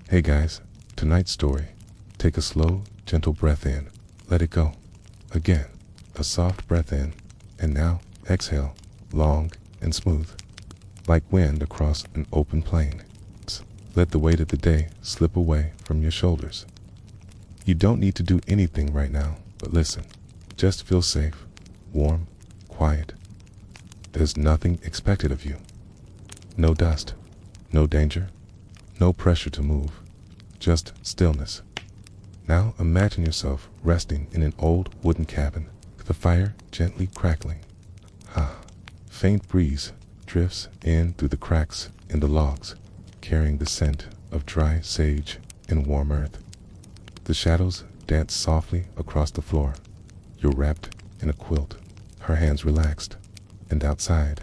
Hey guys, tonight's story. Take a slow, gentle breath in. Let it go. Again, a soft breath in, and now exhale, long and smooth, like wind across an open plain. Let the weight of the day slip away from your shoulders. You don't need to do anything right now, but listen. Just feel safe, warm, quiet. There's nothing expected of you. No dust, no danger, no pressure to move, just stillness. Now imagine yourself resting in an old wooden cabin, the fire gently crackling. Faint breeze drifts in through the cracks in the logs, carrying the scent of dry sage and warm earth. The shadows dance softly across the floor. You're wrapped in a quilt, her hands relaxed, and outside,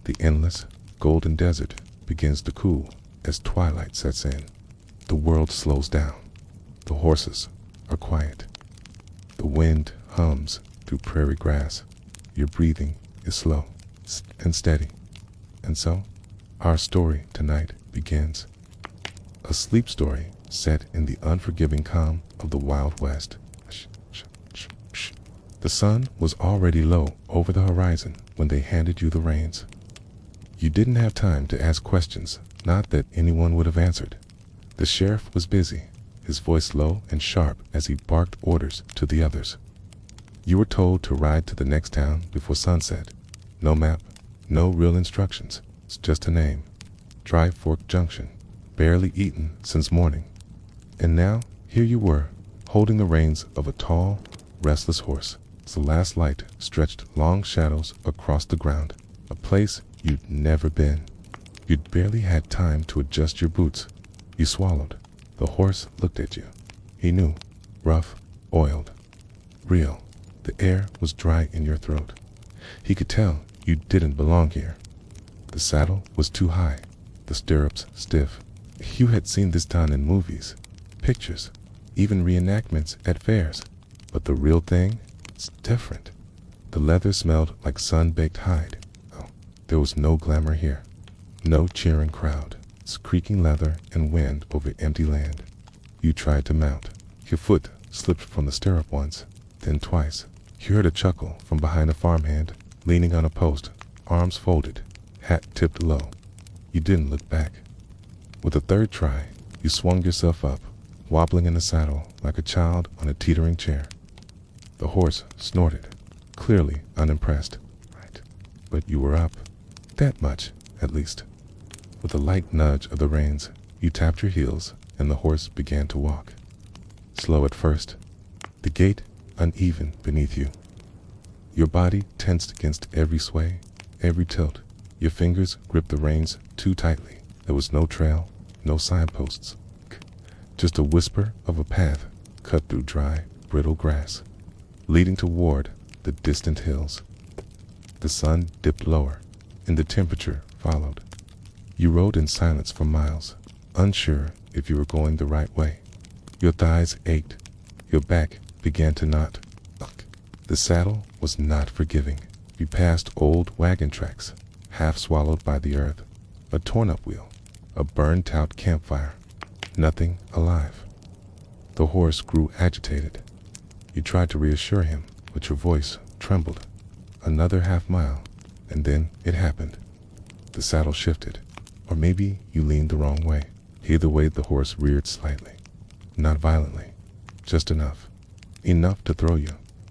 the endless golden desert begins to cool as twilight sets in. The world slows down. The horses are quiet. The wind hums through prairie grass. Your breathing is slow and steady. And so, our story tonight begins. A sleep story set in the unforgiving calm of the Wild West. The sun was already low over the horizon when they handed you the reins. You didn't have time to ask questions, not that anyone would have answered. The sheriff was busy, his voice low and sharp as he barked orders to the others. You were told to ride to the next town before sunset. No map, no real instructions, it's just a name. Dry Fork Junction, barely eaten since morning. And now, here you were, holding the reins of a tall, restless horse. The last light stretched long shadows across the ground, a place you'd never been. You'd barely had time to adjust your boots. You swallowed. The horse looked at you. He knew. Rough, oiled, real. The air was dry in your throat. He could tell you didn't belong here. The saddle was too high, the stirrups stiff. You had seen this town in movies, pictures, even reenactments at fairs. But the real thing? It's different. The leather smelled like sun-baked hide. Oh, there was no glamour here. No cheering crowd. It's creaking leather and wind over empty land. You tried to mount. Your foot slipped from the stirrup once, then twice. You heard a chuckle from behind a farmhand, leaning on a post, arms folded, hat tipped low. You didn't look back. With a third try, you swung yourself up, wobbling in the saddle like a child on a teetering chair. The horse snorted, clearly unimpressed. Right, but you were up. That much, at least. With a light nudge of the reins, you tapped your heels, and the horse began to walk. Slow at first, the gait uneven beneath you. Your body tensed against every sway, every tilt. Your fingers gripped the reins too tightly. There was no trail, no signposts. Just a whisper of a path cut through dry, brittle grass, leading toward the distant hills. The sun dipped lower, and the temperature followed. You rode in silence for miles, unsure if you were going the right way. Your thighs ached. Your back began to knot. The saddle was not forgiving. You passed old wagon tracks, half swallowed by the earth, a torn-up wheel, a burned-out campfire, nothing alive. The horse grew agitated. You tried to reassure him, but your voice trembled. Another half mile, and then it happened. The saddle shifted, or maybe you leaned the wrong way. Either way, the horse reared slightly. Not violently, just enough. Enough to throw you.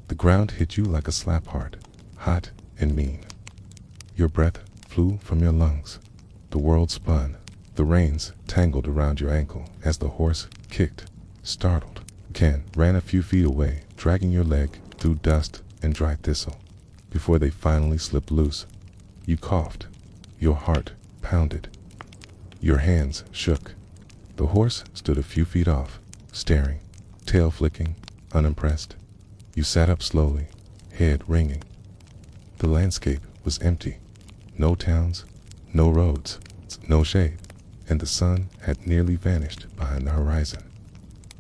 The ground hit you like a slap hard, hot and mean. Your breath flew from your lungs. The world spun. The reins tangled around your ankle as the horse kicked, startled. Ken ran a few feet away, dragging your leg through dust and dry thistle. Before they finally slipped loose, you coughed. Your heart pounded. Your hands shook. The horse stood a few feet off, staring, tail flicking, unimpressed. You sat up slowly, head ringing. The landscape was empty. No towns, no roads, no shade, and the sun had nearly vanished behind the horizon.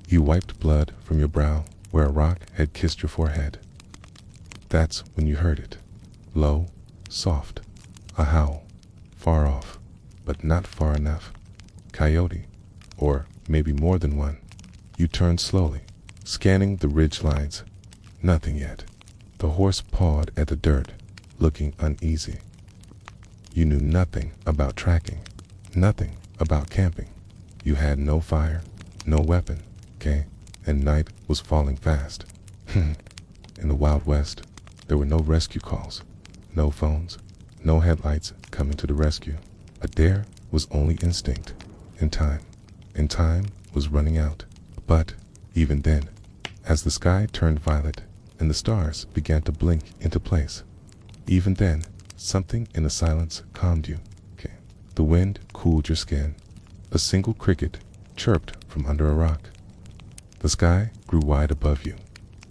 You wiped blood from your brow where a rock had kissed your forehead. That's when you heard it. Low, soft, a howl, far off, but not far enough. Coyote, or maybe more than one. You turned slowly, scanning the ridge lines. Nothing yet. The horse pawed at the dirt, looking uneasy. You knew nothing about tracking, nothing about camping. You had no fire, no weapon, okay? And night was falling fast. In the Wild West, there were no rescue calls, no phones, no headlights coming to the rescue. A dare was only instinct, and time was running out. But even then, as the sky turned violet and the stars began to blink into place, even then, something in the silence calmed you. Okay. The wind cooled your skin. A single cricket chirped from under a rock. The sky grew wide above you,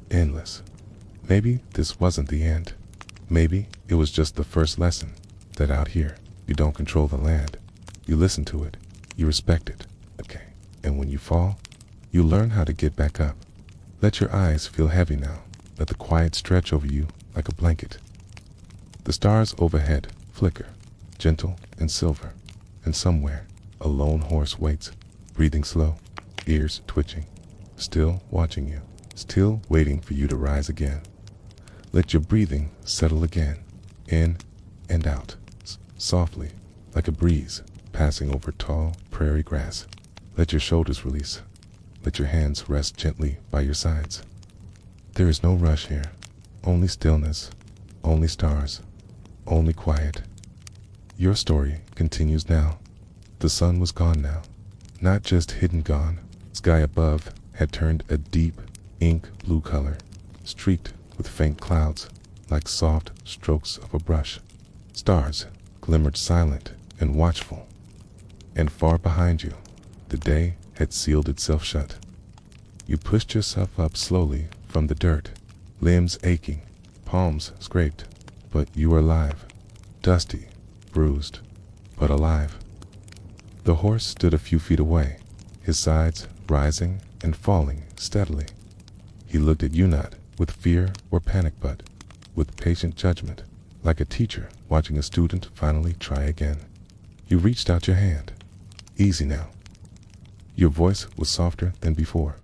endless. Maybe this wasn't the end. Maybe it was just the first lesson that out here, you don't control the land. You listen to it. You respect it. Okay. And when you fall, you learn how to get back up. Let your eyes feel heavy now. Let the quiet stretch over you like a blanket. The stars overhead flicker, gentle and silver, and somewhere a lone horse waits, breathing slow, ears twitching, still watching you, still waiting for you to rise again. Let your breathing settle again, in and out, softly, like a breeze passing over tall prairie grass. Let your shoulders release. Let your hands rest gently by your sides. There is no rush here, only stillness, only stars, only quiet. Your story continues now. The sun was gone now, not just hidden gone. Sky above had turned a deep ink blue color, streaked with faint clouds like soft strokes of a brush. Stars glimmered silent and watchful, and far behind you, the day had sealed itself shut. You pushed yourself up slowly from the dirt, limbs aching, palms scraped, but you were alive, dusty, bruised, but alive. The horse stood a few feet away, his sides rising and falling steadily. He looked at you not with fear or panic, but with patient judgment, like a teacher watching a student finally try again. You reached out your hand. Easy now. Your voice was softer than before,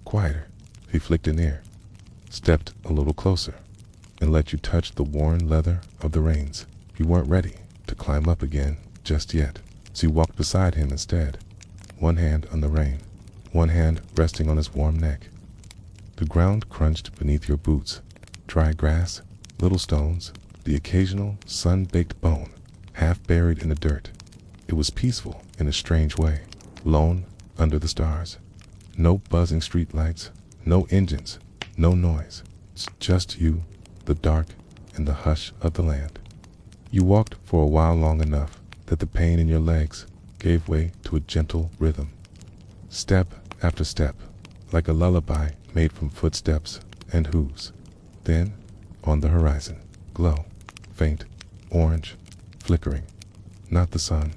quieter. He flicked an ear, stepped a little closer, and let you touch the worn leather of the reins. You weren't ready to climb up again just yet, so you walked beside him instead, one hand on the rein, one hand resting on his warm neck. The ground crunched beneath your boots, dry grass, little stones, the occasional sun-baked bone, half buried in the dirt. It was peaceful in a strange way, lone under the stars. No buzzing streetlights, no engines, no noise. It's just you, the dark, and the hush of the land. You walked for a while, long enough that the pain in your legs gave way to a gentle rhythm. Step after step, like a lullaby made from footsteps and hooves. Then, on the horizon, glow, faint, orange, flickering. Not the sun,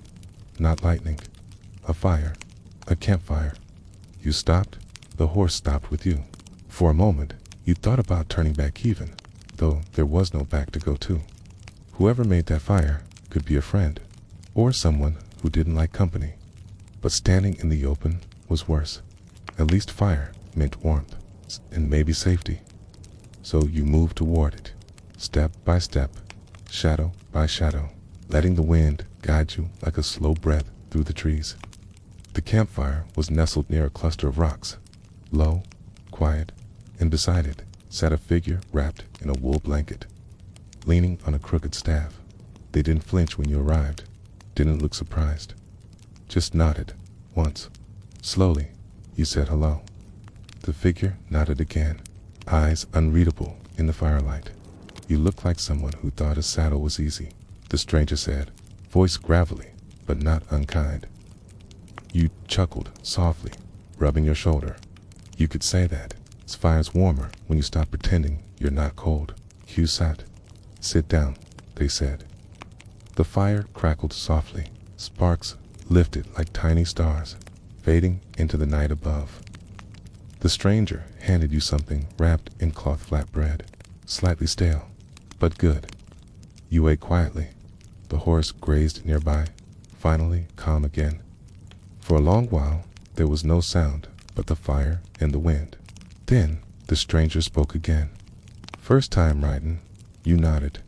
not lightning, a fire, a campfire. You stopped, the horse stopped with you. For a moment, you thought about turning back even, though there was no back to go to. Whoever made that fire could be a friend, or someone who didn't like company. But standing in the open was worse. At least fire meant warmth, and maybe safety. So you moved toward it, step by step, shadow by shadow, letting the wind guide you like a slow breath through the trees. The campfire was nestled near a cluster of rocks, low, quiet, and beside it sat a figure wrapped in a wool blanket, leaning on a crooked staff. They didn't flinch when you arrived, didn't look surprised, just nodded once. Slowly, you said hello. The figure nodded again, eyes unreadable in the firelight. You look like someone who thought a saddle was easy, the stranger said, voice gravelly, but not unkind. You chuckled softly, rubbing your shoulder. You could say that. This fire's warmer when you stop pretending you're not cold. You sat. Sit down, they said. The fire crackled softly. Sparks lifted like tiny stars, fading into the night above. The stranger handed you something wrapped in cloth flatbread, slightly stale, but good. You ate quietly. The horse grazed nearby, finally calm again. For a long while, There was no sound but the fire and the wind. Then the stranger spoke again. "First time riding?" You nodded.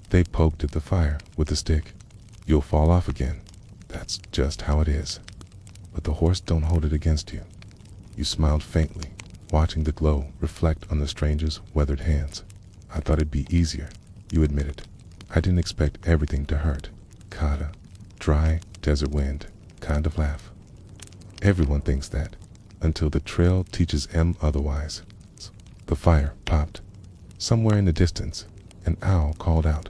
They poked at the fire with a stick. "You'll fall off again. That's just how it is. But the horse don't hold it against you." You smiled faintly, watching the glow reflect on the stranger's weathered hands. "I thought it'd be easier," you admitted. "I didn't expect everything to hurt." Kata, dry desert wind, kind of laugh. Everyone thinks that, until the trail teaches them otherwise. The fire popped. Somewhere in the distance, an owl called out.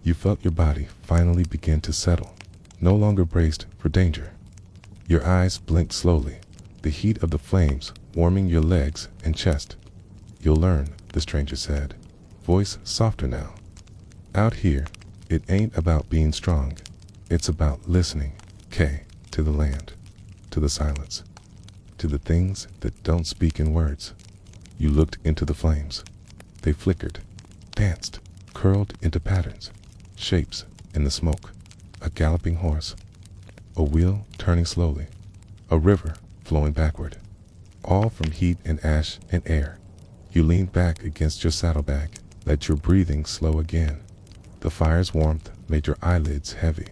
You felt your body finally begin to settle, no longer braced for danger. Your eyes blinked slowly, the heat of the flames warming your legs and chest. "You'll learn," the stranger said, voice softer now. "Out here, it ain't about being strong. It's about listening, to the land, to the silence, to the things that don't speak in words." You looked into the flames. They flickered, danced, curled into patterns, shapes in the smoke. A galloping horse, a wheel turning slowly, a river flowing backward, all from heat and ash and air. You leaned back against your saddlebag, let your breathing slow again. The fire's warmth made your eyelids heavy.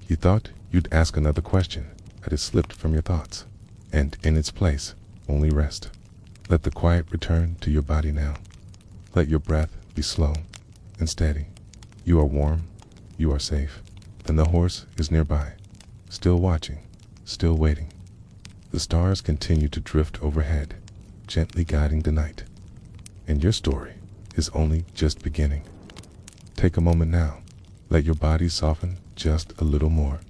You thought you'd ask another question, but it slipped from your thoughts, and in its place, only rest. Let the quiet return to your body now. Let your breath be slow and steady. You are warm, you are safe, and the horse is nearby, still watching, still waiting. The stars continue to drift overhead, gently guiding the night. And your story is only just beginning. Take a moment now. Let your body soften just a little more.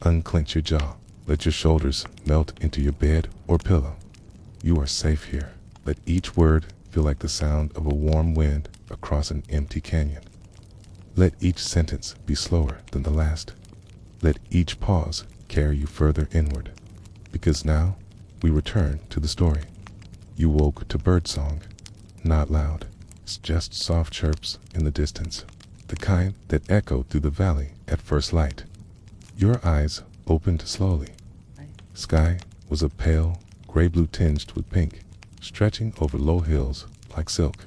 Unclench your jaw. Let your shoulders melt into your bed or pillow. You are safe here. Let each word feel like the sound of a warm wind across an empty canyon. Let each sentence be slower than the last. Let each pause carry you further inward. Because now, we return to the story. You woke to birdsong, not loud. It's just soft chirps in the distance, the kind that echoed through the valley at first light. Your eyes opened slowly. Sky was a pale, gray-blue tinged with pink, stretching over low hills like silk.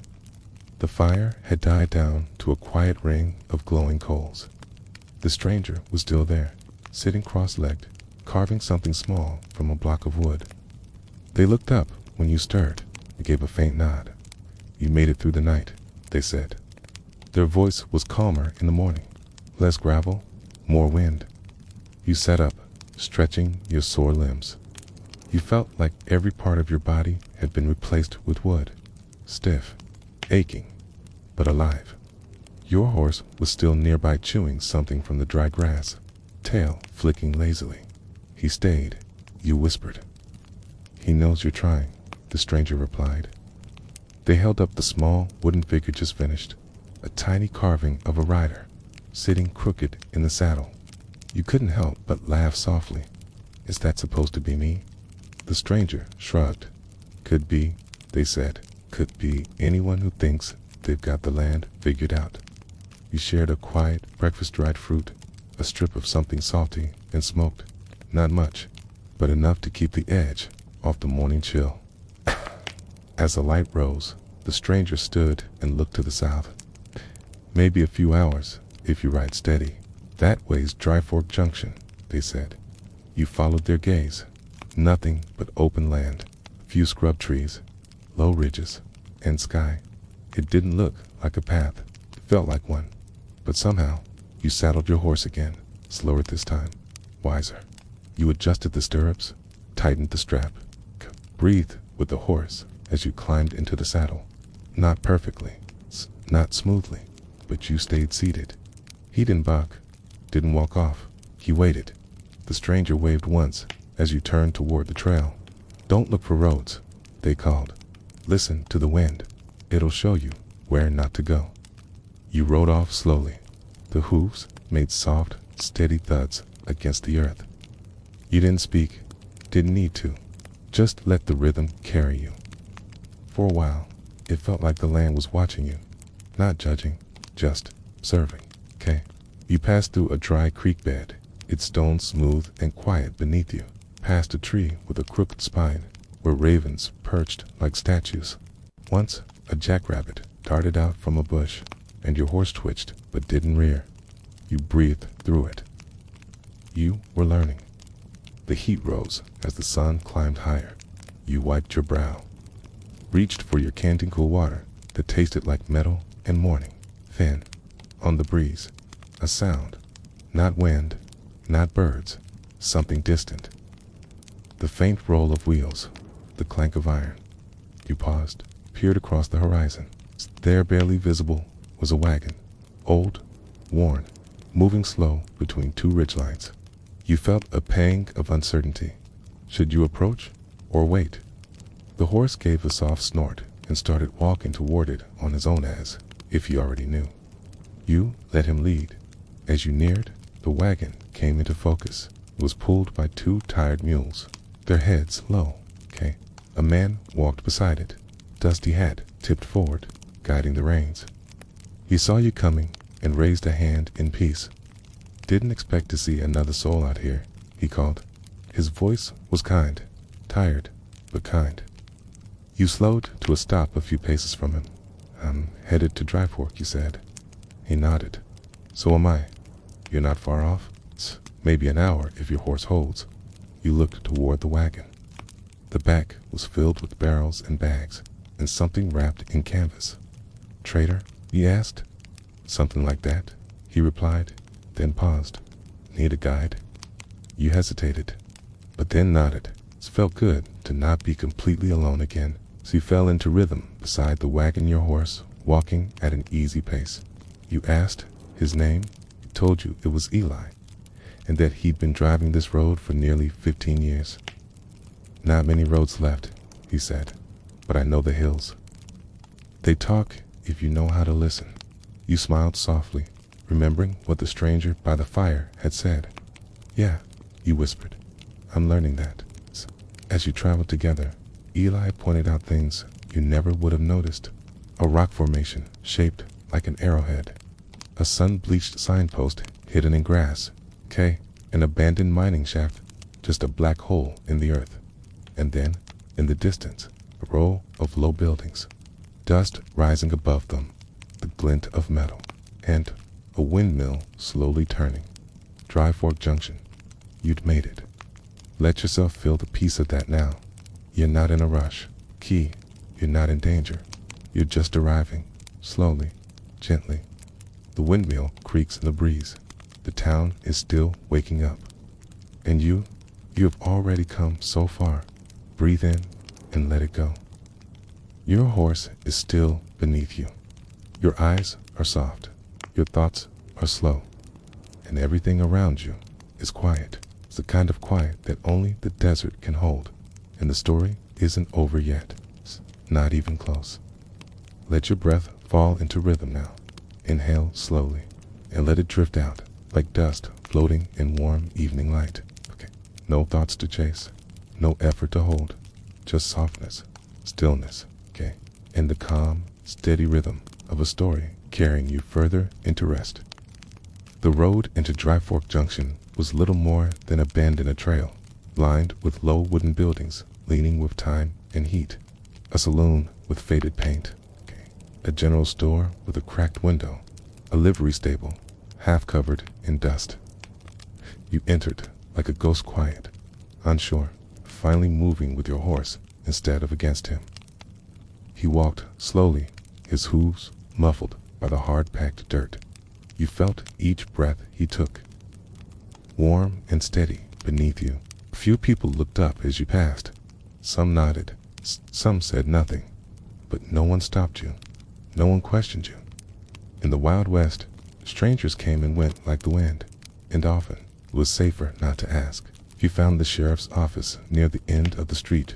The fire had died down to a quiet ring of glowing coals. The stranger was still there, sitting cross-legged, carving something small from a block of wood. They looked up when you stirred and gave a faint nod. "You made it through the night," they said. Their voice was calmer in the morning. Less gravel, more wind. You sat up, stretching your sore limbs. You felt like every part of your body had been replaced with wood, stiff, aching, but alive. Your horse was still nearby chewing something from the dry grass, tail flicking lazily. He stayed, you whispered. "He knows you're trying," the stranger replied. They held up the small wooden figure just finished, a tiny carving of a rider, sitting crooked in the saddle. You couldn't help but laugh softly. "Is that supposed to be me?" The stranger shrugged. "Could be," they said. "Could be anyone who thinks they've got the land figured out." You shared a quiet breakfast dried fruit, a strip of something salty and smoked. Not much, but enough to keep the edge off the morning chill. As the light rose, the stranger stood and looked to the south. "Maybe a few hours, if you ride steady. That way's Dry Fork Junction," they said. You followed their gaze. Nothing but open land, few scrub trees, low ridges, and sky. It didn't look like a path. It felt like one. But somehow, you saddled your horse again, slower this time, wiser. You adjusted the stirrups, tightened the strap, breathed with the horse as you climbed into the saddle. Not perfectly, not smoothly, but you stayed seated. He didn't buck, didn't walk off. He waited. The stranger waved once as you turned toward the trail. "Don't look for roads," they called. "Listen to the wind. It'll show you where not to go." You rode off slowly. The hooves made soft, steady thuds against the earth. You didn't speak, didn't need to. Just let the rhythm carry you. For a while, it felt like the land was watching you, not judging, just serving. You passed through a dry creek bed, its stones smooth and quiet beneath you. past a tree with a crooked spine, where ravens perched like statues. Once, a jackrabbit darted out from a bush, and your horse twitched but didn't rear. You breathed through it. You were learning. The heat rose as the sun climbed higher. You wiped your brow, reached for your canteen cool water that tasted like metal and morning. Then, on the breeze, a sound, not wind, not birds, something distant. The faint roll of wheels, the clank of iron. You paused, peered across the horizon. There, barely visible, was a wagon, old, worn, moving slow between two ridgelines. You felt a pang of uncertainty. Should you approach or wait? The horse gave a soft snort and started walking toward it on his own as if he already knew. You let him lead. As you neared, the wagon came into focus. It was pulled by two tired mules, their heads low. A man walked beside it, dusty hat tipped forward, guiding the reins. He saw you coming and raised a hand in peace. Didn't expect to see another soul out here, he called. His voice was kind, tired, but kind. You slowed to a stop a few paces from him. I'm headed to Dry Fork, you said. He nodded. So am I. You're not far off? It's maybe an hour if your horse holds. You looked toward the wagon. The back was filled with barrels and bags, and something wrapped in canvas. Trader? He asked. Something like that, he replied, then paused. Need a guide? You hesitated, but then nodded. It felt good to not be completely alone again, so you fell into rhythm beside the wagon, your horse, walking at an easy pace. You asked his name. He told you it was Eli, and that he'd been driving this road for nearly 15 years. Not many roads left, he said, but I know the hills. They talk if you know how to listen. You smiled softly, remembering what the stranger by the fire had said. Yeah, you whispered. I'm learning that. As you traveled together, Eli pointed out things you never would have noticed. A rock formation shaped like an arrowhead. A sun-bleached signpost hidden in grass. An abandoned mining shaft, just a black hole in the earth. And then, in the distance, a row of low buildings, dust rising above them, the glint of metal, and a windmill slowly turning. Dry Fork Junction. You'd made it. Let yourself feel the peace of that now. You're not in a rush. Key, you're not in danger. You're just arriving, slowly, gently. The windmill creaks in the breeze. The town is still waking up. And you have already come so far. Breathe in and let it go. Your horse is still beneath you. Your eyes are soft. Your thoughts are slow. And everything around you is quiet. It's the kind of quiet that only the desert can hold. And the story isn't over yet. It's not even close. Let your breath fall into rhythm now. Inhale slowly and let it drift out like dust floating in warm evening light. No thoughts to chase. No effort to hold, just softness, stillness, and the calm, steady rhythm of a story carrying you further into rest. The road into Dry Fork Junction was little more than a bend in a trail, lined with low wooden buildings leaning with time and heat, a saloon with faded paint, a general store with a cracked window, a livery stable, half covered in dust. You entered like a ghost quiet, unsure, finally moving with your horse instead of against him. He walked slowly, his hooves muffled by the hard-packed dirt. You felt each breath he took, warm and steady beneath you. A few people looked up as you passed. Some nodded, some said nothing, but no one stopped you. No one questioned you. In the Wild West, strangers came and went like the wind, and often it was safer not to ask. You found the sheriff's office near the end of the street,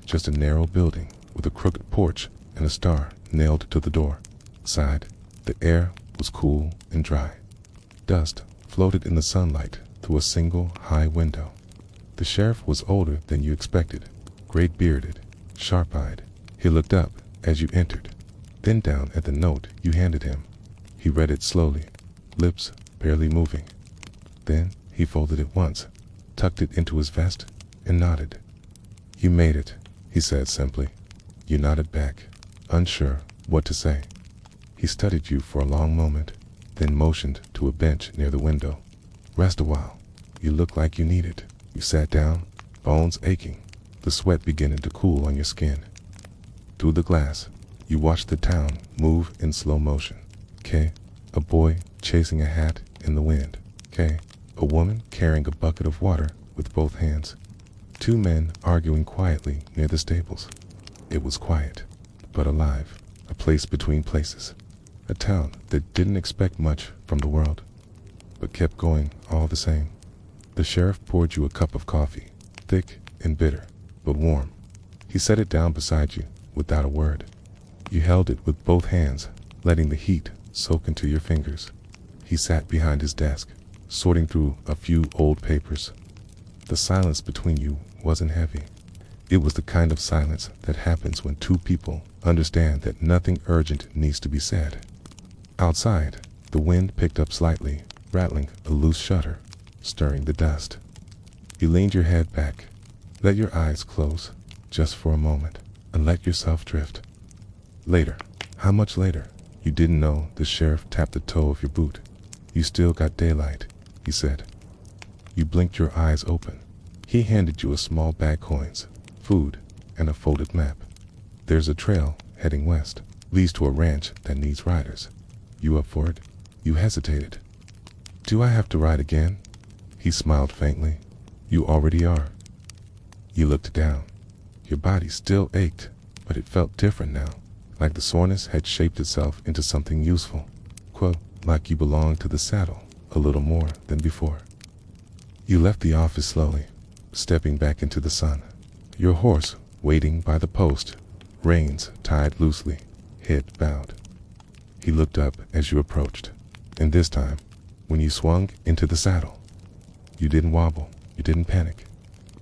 just a narrow building with a crooked porch and a star nailed to the door. Inside, the air was cool and dry. Dust floated in the sunlight through a single high window. The sheriff was older than you expected, gray-bearded, sharp-eyed. He looked up as you entered, then down at the note you handed him. He read it slowly, lips barely moving. Then he folded it once, tucked it into his vest, and nodded. "You made it," he said simply. You nodded back, unsure what to say. He studied you for a long moment, then motioned to a bench near the window. "Rest a while. You look like you need it." You sat down, bones aching, the sweat beginning to cool on your skin. Through the glass, you watched the town move in slow motion. K, a boy chasing a hat in the wind. K, a woman carrying a bucket of water with both hands. Two men arguing quietly near the stables. It was quiet, but alive, a place between places. A town that didn't expect much from the world, but kept going all the same. The sheriff poured you a cup of coffee, thick and bitter, but warm. He set it down beside you without a word. You held it with both hands, letting the heat soak into your fingers. He sat behind his desk, sorting through a few old papers. The silence between you wasn't heavy. It was the kind of silence that happens when two people understand that nothing urgent needs to be said. Outside, the wind picked up slightly, rattling a loose shutter, stirring the dust. You leaned your head back, let your eyes close just for a moment, and let yourself drift. Later, how much later? You didn't know. The sheriff tapped the toe of your boot. "You still got daylight," he said. You blinked your eyes open. He handed you a small bag of coins, food, and a folded map. "There's a trail heading west, leads to a ranch that needs riders. You up for it?" You hesitated. "Do I have to ride again?" He smiled faintly. "You already are." You looked down. Your body still ached, but it felt different now, like the soreness had shaped itself into something useful. Quote, like you belonged to the saddle a little more than before. You left the office slowly, stepping back into the sun. Your horse waiting by the post, reins tied loosely, head bowed. He looked up as you approached, and this time, when you swung into the saddle, you didn't wobble, you didn't panic.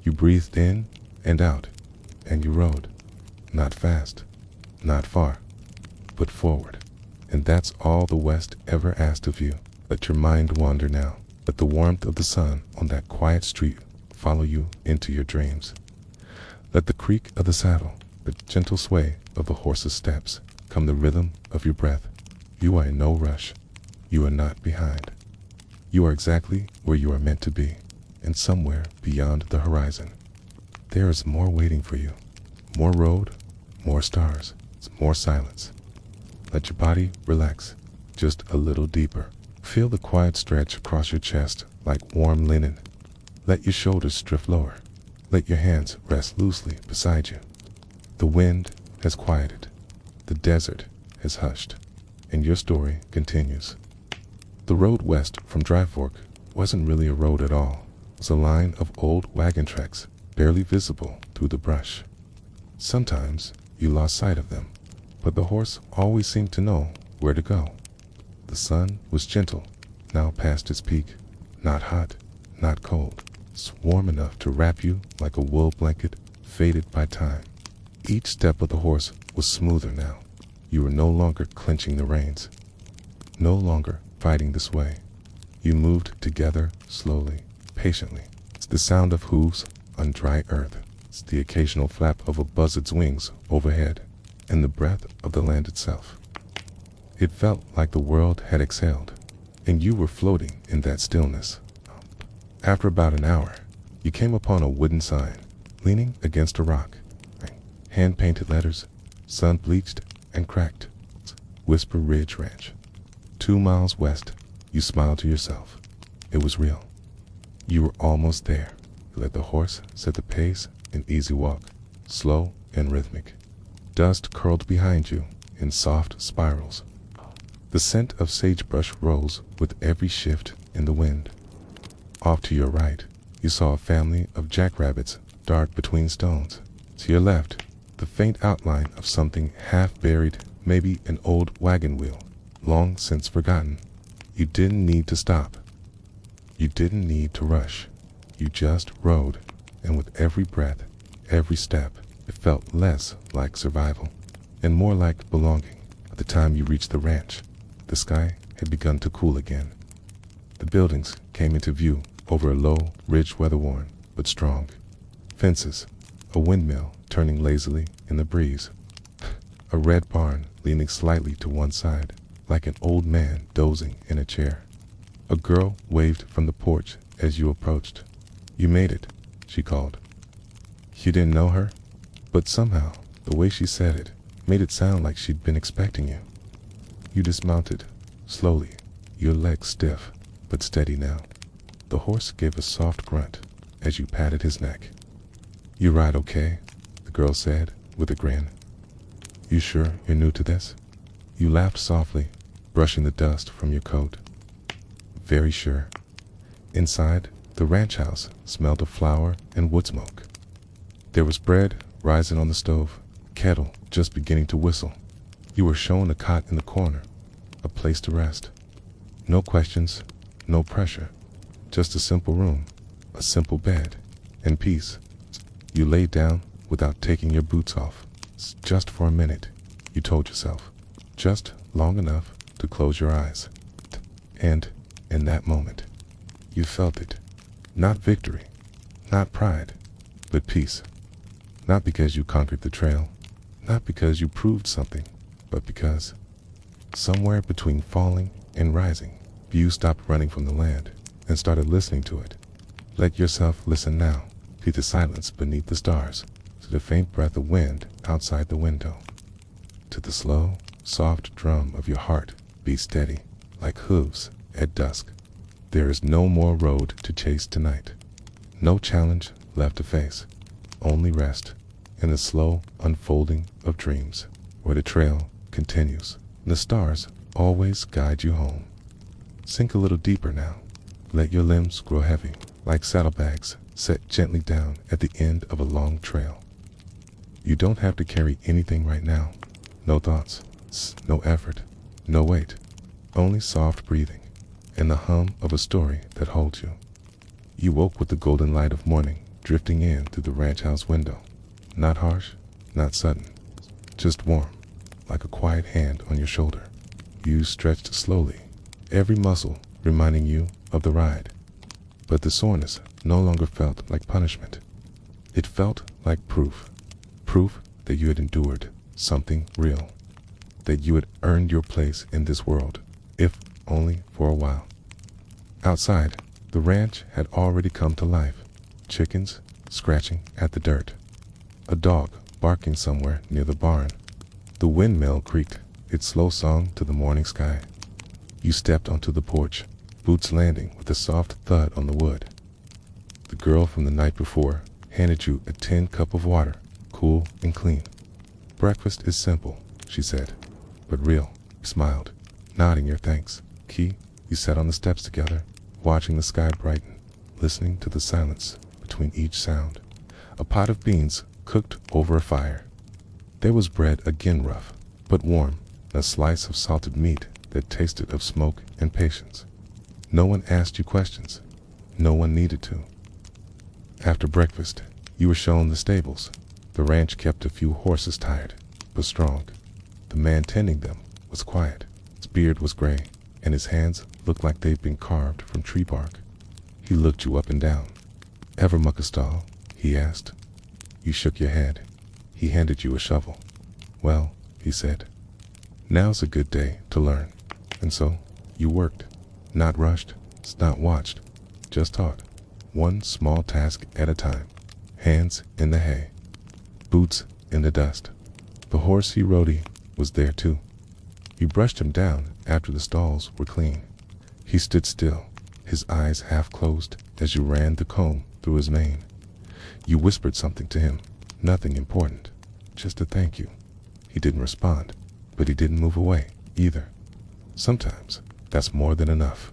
You breathed in and out, and you rode. Not fast, not far, but forward. And that's all the West ever asked of you. Let your mind wander now. Let the warmth of the sun on that quiet street follow you into your dreams. Let the creak of the saddle, the gentle sway of the horse's steps, come the rhythm of your breath. You are in no rush. You are not behind. You are exactly where you are meant to be, and somewhere beyond the horizon. There is more waiting for you. More road, more stars, more silence. Let your body relax just a little deeper. Feel the quiet stretch across your chest like warm linen. Let your shoulders drift lower. Let your hands rest loosely beside you. The wind has quieted. The desert has hushed. And your story continues. The road west from Dry Fork wasn't really a road at all. It was a line of old wagon tracks, barely visible through the brush. Sometimes you lost sight of them, but the horse always seemed to know where to go. The sun was gentle, now past its peak, not hot, not cold. It's warm enough to wrap you like a wool blanket, faded by time. Each step of the horse was smoother now. You were no longer clenching the reins, no longer fighting the sway. You moved together slowly, patiently. It's the sound of hooves on dry earth. It's the occasional flap of a buzzard's wings overhead, and the breath of the land itself. It felt like the world had exhaled, and you were floating in that stillness. After about an hour, you came upon a wooden sign, leaning against a rock. Hand-painted letters, sun-bleached and cracked. Whisper Ridge Ranch. 2 miles west. You smiled to yourself. It was real. You were almost there. You let the horse set the pace, an easy walk, slow and rhythmic. Dust curled behind you in soft spirals. The scent of sagebrush rose with every shift in the wind. Off to your right, you saw a family of jackrabbits dart between stones. To your left, the faint outline of something half buried, maybe an old wagon wheel, long since forgotten. You didn't need to stop. You didn't need to rush. You just rode, and with every breath, every step, it felt less like survival and more like belonging. By the time you reached the ranch, the sky had begun to cool again. The buildings came into view over a low ridge, weather-worn but strong. Fences, a windmill turning lazily in the breeze, a red barn leaning slightly to one side, like an old man dozing in a chair. A girl waved from the porch as you approached. "You made it," she called. You didn't know her, but somehow the way she said it made it sound like she'd been expecting you. You dismounted, slowly, your legs stiff, but steady now. The horse gave a soft grunt as you patted his neck. "You ride okay?" the girl said with a grin. "You sure you're new to this?" You laughed softly, brushing the dust from your coat. "Very sure." Inside, the ranch house smelled of flour and wood smoke. There was bread rising on the stove, kettle just beginning to whistle. You were shown a cot in the corner, a place to rest. No questions, no pressure, just a simple room, a simple bed, and peace. You laid down without taking your boots off. Just for a minute, you told yourself. Just long enough to close your eyes. And in that moment, you felt it. Not victory, not pride, but peace. Not because you conquered the trail, not because you proved something, but because somewhere between falling and rising, you stopped running from the land and started listening to it. Let yourself listen now to the silence beneath the stars, to the faint breath of wind outside the window, to the slow, soft drum of your heart beat steady like hooves at dusk. There is no more road to chase tonight, no challenge left to face, only rest in the slow unfolding of dreams where the trail continues. The stars always guide you home. Sink a little deeper now. Let your limbs grow heavy like saddlebags set gently down at the end of a long trail. You don't have to carry anything right now. No thoughts, no effort, no weight, only soft breathing and the hum of a story that holds you. You woke with the golden light of morning drifting in through the ranch house window. Not harsh, not sudden, just warm, like a quiet hand on your shoulder. You stretched slowly, every muscle reminding you of the ride. But the soreness no longer felt like punishment. It felt like proof. Proof that you had endured something real. That you had earned your place in this world, if only for a while. Outside, the ranch had already come to life. Chickens scratching at the dirt. A dog barking somewhere near the barn. The windmill creaked its slow song to the morning sky. You stepped onto the porch, boots landing with a soft thud on the wood. The girl from the night before handed you a tin cup of water, cool and clean. "Breakfast is simple," she said, "but real." You smiled, nodding your thanks. You sat on the steps together, watching the sky brighten, listening to the silence between each sound. A pot of beans cooked over a fire. There was bread again rough, but warm, and a slice of salted meat that tasted of smoke and patience. No one asked you questions. No one needed to. After breakfast, you were shown the stables. The ranch kept a few horses tired, but strong. The man tending them was quiet. His beard was gray, and his hands looked like they'd been carved from tree bark. He looked you up and down. "Ever muck a stall?" he asked. You shook your head. He handed you a shovel. "Well," he said, "now's a good day to learn." And so you worked, not rushed, not watched, just taught, one small task at a time. Hands in the hay, boots in the dust. The horse he rode was there too. You brushed him down after the stalls were clean. He stood still, his eyes half closed as you ran the comb through his mane. You whispered something to him, nothing important, just a thank you. He didn't respond, but he didn't move away either. Sometimes that's more than enough.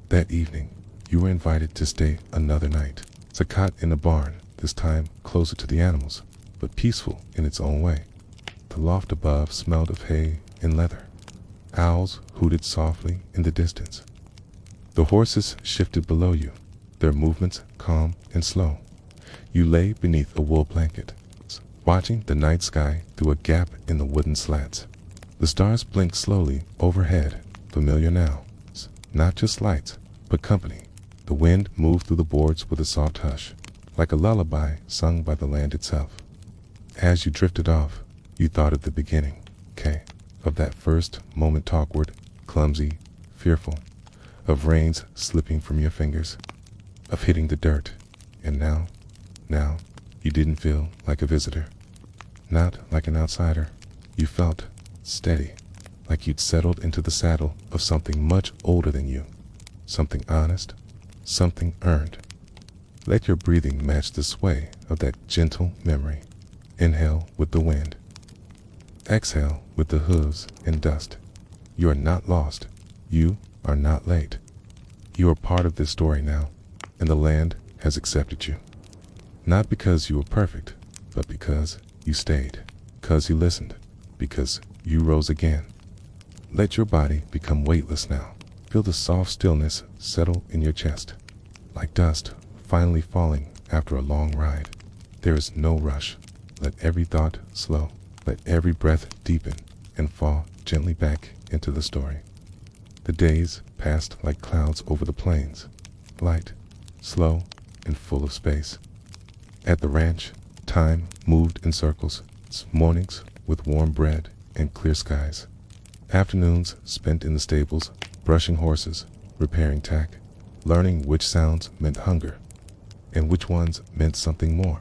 That evening, you were invited to stay another night. It's a cot in a barn, this time closer to the animals, but peaceful in its own way. The loft above smelled of hay and leather. Owls hooted softly in the distance. The horses shifted below you, their movements calm and slow. You lay beneath a wool blanket, watching the night sky through a gap in the wooden slats. The stars blinked slowly overhead, familiar now. Not just lights, but company. The wind moved through the boards with a soft hush, like a lullaby sung by the land itself. As you drifted off, you thought of the beginning, of that first moment, awkward, clumsy, fearful, of reins slipping from your fingers, of hitting the dirt, and now, you didn't feel like a visitor, not like an outsider. You felt steady, like you'd settled into the saddle of something much older than you, something honest, something earned. Let your breathing match the sway of that gentle memory. Inhale with the wind. Exhale with the hooves and dust. You are not lost. You are not late. You are part of this story now, and the land has accepted you. Not because you were perfect, but because you stayed, because you listened, because you rose again. Let your body become weightless now. Feel the soft stillness settle in your chest, like dust finally falling after a long ride. There is no rush. Let every thought slow. Let every breath deepen and fall gently back into the story. The days passed like clouds over the plains, light, slow, and full of space. At the ranch, time moved in circles, mornings with warm bread and clear skies. Afternoons spent in the stables, brushing horses, repairing tack, learning which sounds meant hunger and which ones meant something more.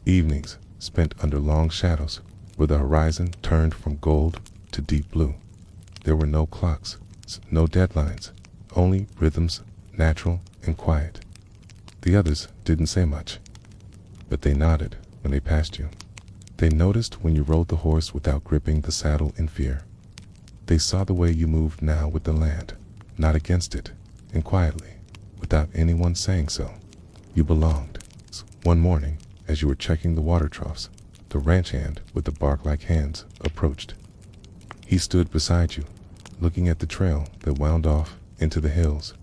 Evenings spent under long shadows where the horizon turned from gold to deep blue. There were no clocks, no deadlines, only rhythms, natural and quiet. The others didn't say much, but they nodded when they passed you. They noticed when you rode the horse without gripping the saddle in fear. They saw the way you moved now with the land, not against it, and quietly, without anyone saying so. You belonged. One morning, as you were checking the water troughs, the ranch hand with the bark-like hands approached. He stood beside you, looking at the trail that wound off into the hills.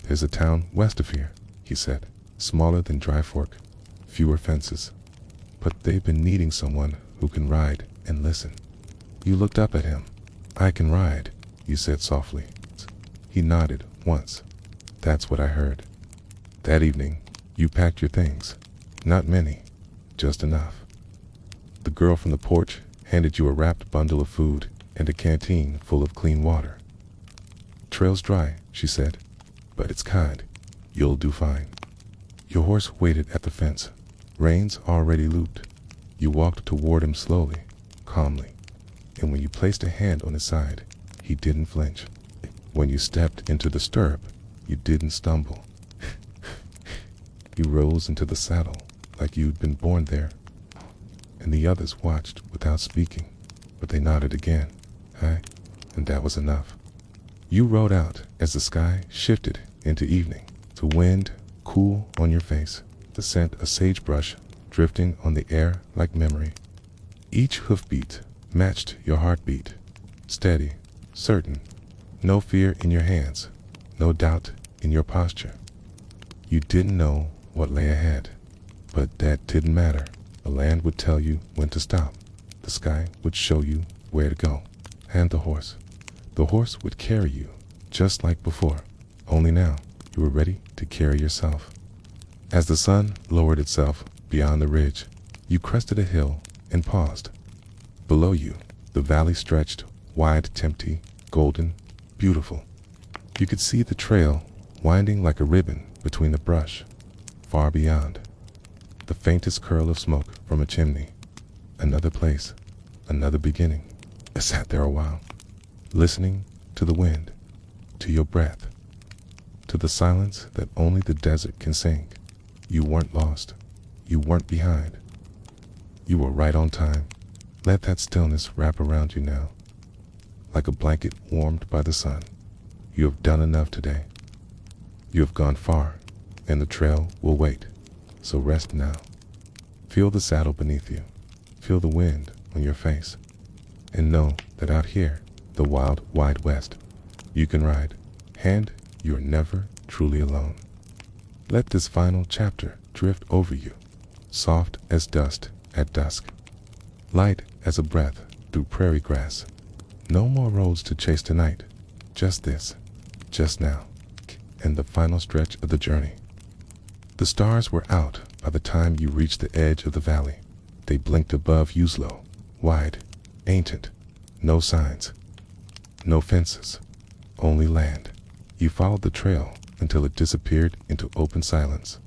There's a town west of here, he said, smaller than Dry Fork, fewer fences. But they've been needing someone who can ride and listen. You looked up at him. I can ride, you said softly. He nodded once. That's what I heard. That evening, you packed your things. Not many, just enough. The girl from the porch handed you a wrapped bundle of food and a canteen full of clean water. Trail's dry, she said, but it's kind. You'll do fine. Your horse waited at the fence, reins already looped. You walked toward him slowly, calmly, and when you placed a hand on his side, he didn't flinch. When you stepped into the stirrup, you didn't stumble. You rose into the saddle like you'd been born there, and the others watched without speaking, but they nodded again. Aye, and that was enough. You rode out as the sky shifted into evening, the wind cool on your face, the scent of sagebrush drifting on the air like memory. Each hoofbeat matched your heartbeat, steady, certain, no fear in your hands, no doubt in your posture. You didn't know what lay ahead, but that didn't matter. The land would tell you when to stop. The sky would show you where to go. And the horse. The horse would carry you, just like before. Only now, you were ready to carry yourself. As the sun lowered itself beyond the ridge, you crested a hill and paused. Below you, the valley stretched, wide, empty, golden, beautiful. You could see the trail winding like a ribbon between the brush. Far beyond, the faintest curl of smoke from a chimney. Another place, another beginning. I sat there a while, listening to the wind, to your breath, to the silence that only the desert can sing. You weren't lost. You weren't behind. You were right on time. Let that stillness wrap around you now, like a blanket warmed by the sun. You have done enough today. You have gone far, and the trail will wait. So rest now. Feel the saddle beneath you. Feel the wind on your face. And know that out here, the wild, wide west, you can ride, and you are never truly alone. Let this final chapter drift over you, soft as dust at dusk, light as a breath through prairie grass. No more roads to chase tonight, just this, just now, and the final stretch of the journey. The stars were out By the time you reached the edge of the valley, they blinked above Uslo, wide, ancient, no signs, no fences, only land. You followed the trail until it disappeared into open silence.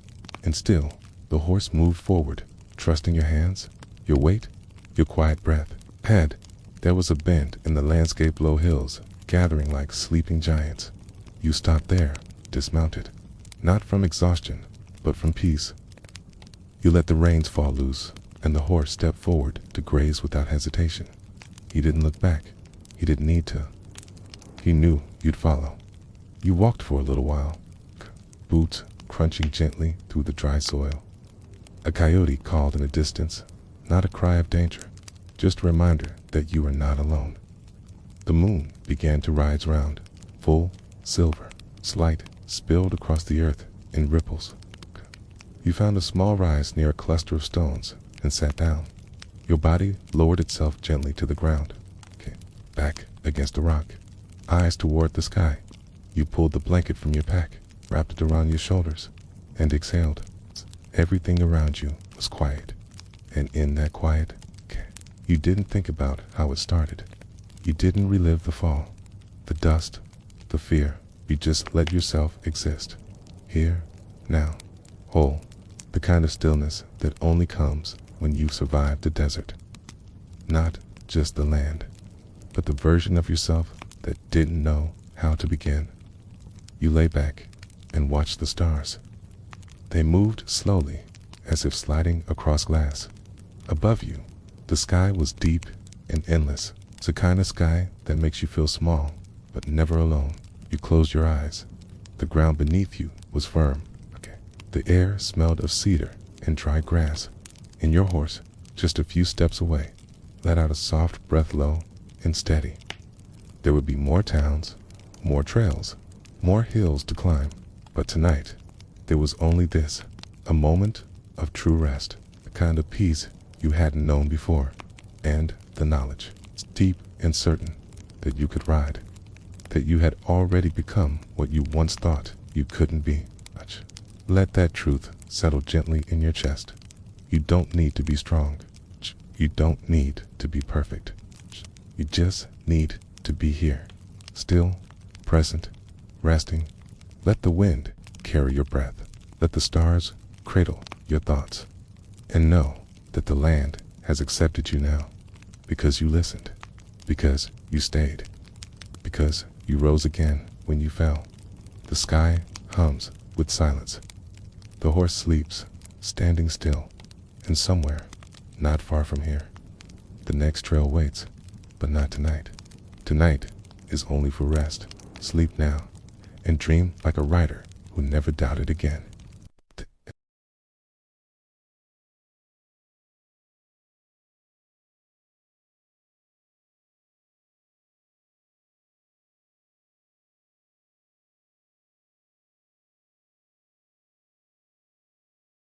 And still, the horse moved forward, trusting your hands, your weight, your quiet breath. Ahead, there was a bend in the landscape, low hills, gathering like sleeping giants. You stopped there, dismounted, not from exhaustion, but from peace. You let the reins fall loose, and the horse stepped forward to graze without hesitation. He didn't look back. He didn't need to. He knew you'd follow. You walked for a little while, boots crunching gently through the dry soil. A coyote called in the distance, not a cry of danger, just a reminder that you were not alone. The moon began to rise round, full, silver, slight, spilled across the earth in ripples. You found a small rise near a cluster of stones and sat down. Your body lowered itself gently to the ground, back against a rock, eyes toward the sky. You pulled the blanket from your pack, wrapped it around your shoulders, and exhaled. Everything around you was quiet, and in that quiet, you didn't think about how it started. You didn't relive the fall, the dust, the fear. You just let yourself exist, here, now, whole, the kind of stillness that only comes when you've survived the desert. Not just the land, but the version of yourself that didn't know how to begin. You lay back and watched the stars. They moved slowly, as if sliding across glass. Above you, the sky was deep and endless. It's a kind of sky that makes you feel small, but never alone. You closed your eyes. The ground beneath you was firm. The air smelled of cedar and dry grass. And your horse, just a few steps away, let out a soft breath, low and steady. There would be more towns, more trails, more hills to climb. But tonight, there was only this, a moment of true rest, a kind of peace you hadn't known before, and the knowledge, deep and certain, that you could ride, that you had already become what you once thought you couldn't be. Let that truth settle gently in your chest. You don't need to be strong. You don't need to be perfect. You just need to be here, still, present, resting. Let the wind carry your breath. Let the stars cradle your thoughts. And know that the land has accepted you now, because you listened, because you stayed, because you rose again when you fell. The sky hums with silence. The horse sleeps, standing still, and somewhere, not far from here, the next trail waits, but not tonight. Tonight is only for rest. Sleep now, and dream like a rider who never doubted again.